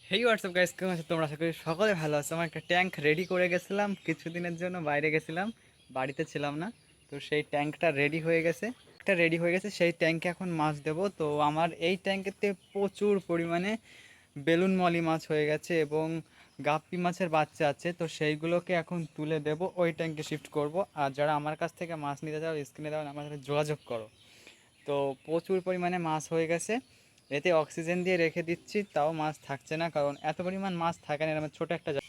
হেই WhatsApp guys, কেমন আছো তোমরা? আশা করি সকলে ভালো আছো। আমার একটা ট্যাঙ্ক রেডি করে গেছিলাম, কিছুদিনের জন্য বাইরে গেছিলাম, বাড়িতে ছিলাম না। তো সেই ট্যাঙ্কটা রেডি হয়ে গেছে। সেই ট্যাঙ্কে এখন মাছ দেবো। তো আমার এই ট্যাঙ্কেতে প্রচুর পরিমাণে বেলুন মলি মাছ হয়ে গেছে এবং গাপ্পি মাছের বাচ্চা আছে। তো সেইগুলোকে এখন তুলে দেব, ওই ট্যাঙ্কে শিফট করব। আর যারা আমার কাছ থেকে মাছ নিতে চাও, স্ক্রিনে দেওয়া আমার সাথে যোগাযোগ করো। তো প্রচুর পরিমাণে মাছ হয়ে গেছে। এতে অক্সিজেন দিয়ে রেখে দিচ্ছি, তাও মাছ থাকছে না, কারণ এত পরিমাণ মাছ থাকে না এরকম ছোট একটা জায়গা।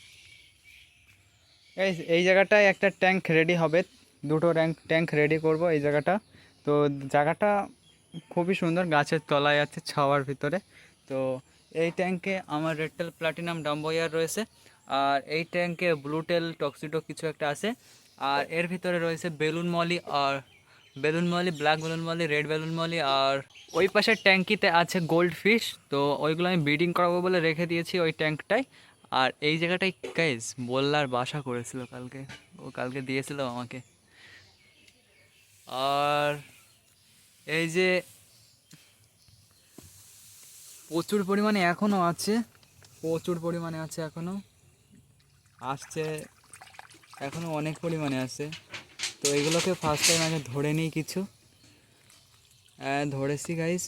এই জায়গাটায় একটা ট্যাঙ্ক রেডি হবে, দুটো ট্যাঙ্ক রেডি করব এই জায়গাটা। তো জায়গাটা খুবই সুন্দর, গাছের তলায় আছে, ছাওয়ার ভিতরে। তো এই ট্যাঙ্কে আমার রেডটেল প্লাটিনাম ডাম্বয়ার রয়েছে, আর এই ট্যাঙ্কে ব্লুটেল টক্সিডো কিছু একটা আছে। আর এর ভিতরে রয়েছে বেলুন মলি, আর balloon molly, black balloon molly, red balloon molly. আর ওই পাশের ট্যাঙ্কিতে আছে গোল্ড ফিশ। তো ওইগুলো আমি ব্রিডিং করাবো বলে রেখে দিয়েছি ওই ট্যাঙ্কটায়। আর এই জায়গাটায় গাইস বল্লার বাসা করেছিল কালকে, ও কালকে দিয়েছিল আমাকে। আর এই যে প্রচুর পরিমাণে এখনও আছে, প্রচুর পরিমাণে আছে এখনও, আসছে, এখনও অনেক পরিমাণে আছে। তো এগুলোকে ফার্স্ট টাইম আগে ধরে নিই কিছু। হ্যাঁ, ধরেছি গাইস।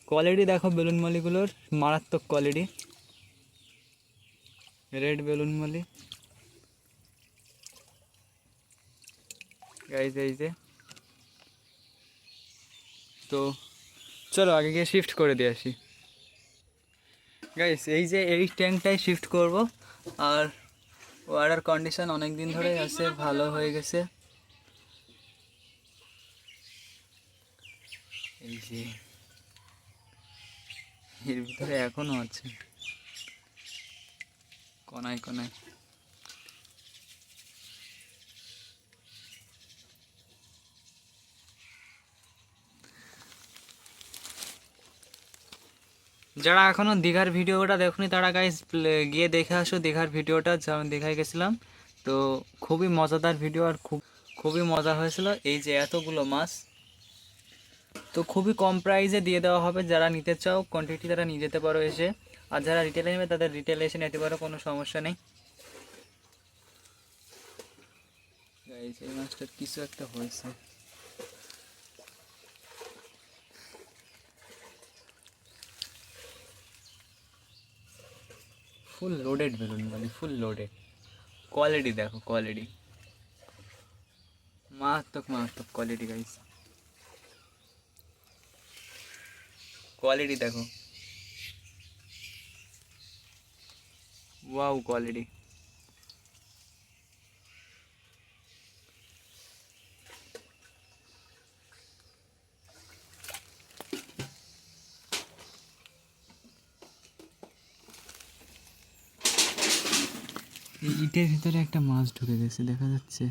কোয়ালিটি দেখো বেলুন মলিগুলোর, মারাত্মক quality. Red balloon Moli guys, এই যে। তো চলো আগে গিয়ে শিফট করে দিয়ে আসি গাইস। এই যে এই ট্যাঙ্কটাই শিফট করব। আর ওয়াটার কন্ডিশন অনেক দিন ধরেই আছে, ভালো হয়ে গেছে। এই যে এর ভিতরে এখনো আছে কোনায় কোনায়। যারা এখনো দীঘার ভিডিওটা দেখোনি তারা গাইস গিয়ে দেখে আসো দীঘার ভিডিওটা, যা আমি দীঘায় গেছিলাম। তো খুবই মজাদার ভিডিও, আর খুবই মজা হয়েছিল। এই যে এতগুলো মাছ, তো খুবই কম প্রাইসে দিয়ে দেওয়া হবে। যারা নিতে চাও কোয়ান্টিটি তারা নিয়ে যেতে পারো এসে, আর যারা রিটেলে নেবে তাদের রিটেলে এসে নিতে পারো, কোনো সমস্যা নেই। গাইস এই মাছটার কিছু একটা হয়েছে। ফুল লোডেড বেলুন মানে ফুল লোডেড। কোয়ালিটি দেখো, কোয়ালিটি মারাত্মক, মারাত্মক কোয়ালিটি গাইস। কোয়ালিটি দেখো, ওয়াও কোয়ালিটি। এই ইটের ভিতরে একটা মাছ ঢুকে গেছে, দেখা যাচ্ছে।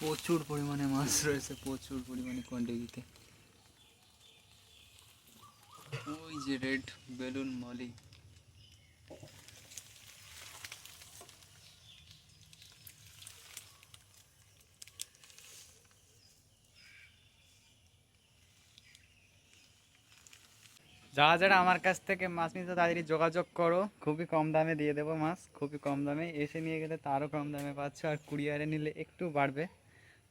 প্রচুর পরিমাণে মাছ রয়েছে, প্রচুর পরিমাণে কোয়ান্টিটিতে। ওই যে রেড বেলুন মলি। যারা যারা আমার কাছ থেকে মাছ নিতে তাদেরই যোগাযোগ করো, খুবই কম দামে দিয়ে দেবো মাছ, খুবই কম দামে। এসে নিয়ে গেলে তারও কম দামে পাচ্ছ, আর কুরিয়ারে নিলে একটু বাড়বে।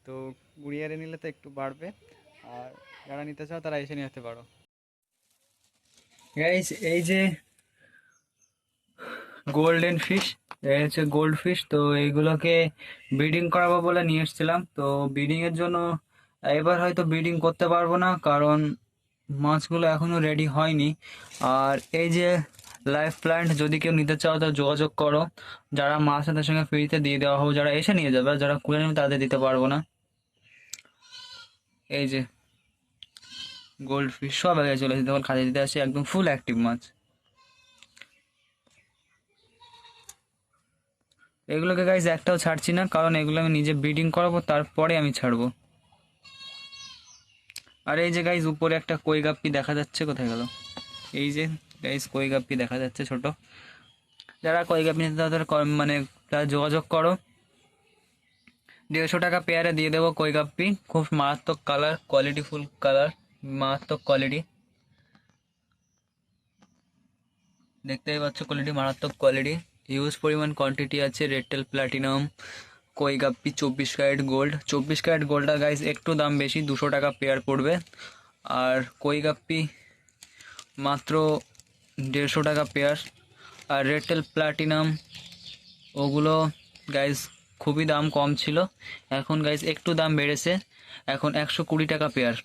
তো কুরিয়ারে নিলে তো একটু বাড়বে। আর যারা নিতে চাও তারা এসে নিয়ে যেতে পারো গাইস। এই যে গোল্ডেন ফিশ, এই হচ্ছে গোল্ড ফিশ। তো এইগুলোকে ব্রিডিং করাবো বলে নিয়ে এসেছিলাম। তো ব্রিডিং এর জন্য এবার হয়তো ব্রিডিং করতে পারবো না, কারণ মাছগুলো এখনো রেডি হয়নি। আর এই যে লাইফ প্ল্যান্ট, যদি কেউ নিতে চাও তাহলে যোগাযোগ করো। যারা মাছ তাদের সঙ্গে ফ্রিতে দিয়ে দেওয়া হবে, যারা এসে নিয়ে যাবে, আর যারা কুড়ে নেবে তাদের দিতে পারবো না। এই যে গোল্ড ফিশ সব আগে চলে এসেছে, তখন খাঁচা দিতে আসে, একদম ফুল অ্যাক্টিভ মাছ। এগুলোকে গাইজ একটাও ছাড়ছি না, কারণ এগুলো আমি নিজে ব্রিডিং করাবো, তারপরে আমি ছাড়বো। আর এই যে গাইজ উপরে একটা কই গাপ্পি দেখা যাচ্ছে, কোথায় গেল? এই যে গাইজ কই গাপ্পি দেখা যাচ্ছে ছোট। যারা কই গাপ্পি নিতে তাদের মানে তারা যোগাযোগ করো। 150 টাকা পেয়ারে দিয়ে দেবো কই গাপ্পি। খুব মারাত্মক কালার, কোয়ালিটিফুল কালার, মারাত্মক কোয়ালিটি। দেখতেই পাচ্ছ কোয়ালিটি, মারাত্মক কোয়ালিটি। হিউজ পরিমাণ কোয়ান্টিটি আছে। রেডটেল প্লাটিনাম কই গাপ্পি 24 ক্যারেট গোল্ড। 24 ক্যারেট গোল্ডটা গাইজ একটু দাম বেশি, 200 টাকা পেয়ার পড়বে। আর কই গাপ্পি মাত্র 150 টাকা পেয়ার। আর রেডটেল প্লাটিনাম ওগুলো গাইজ খুবই দাম কম ছিল, এখন গাইজ একটু দাম বেড়েছে, এখন 120 টাকা পেয়ার।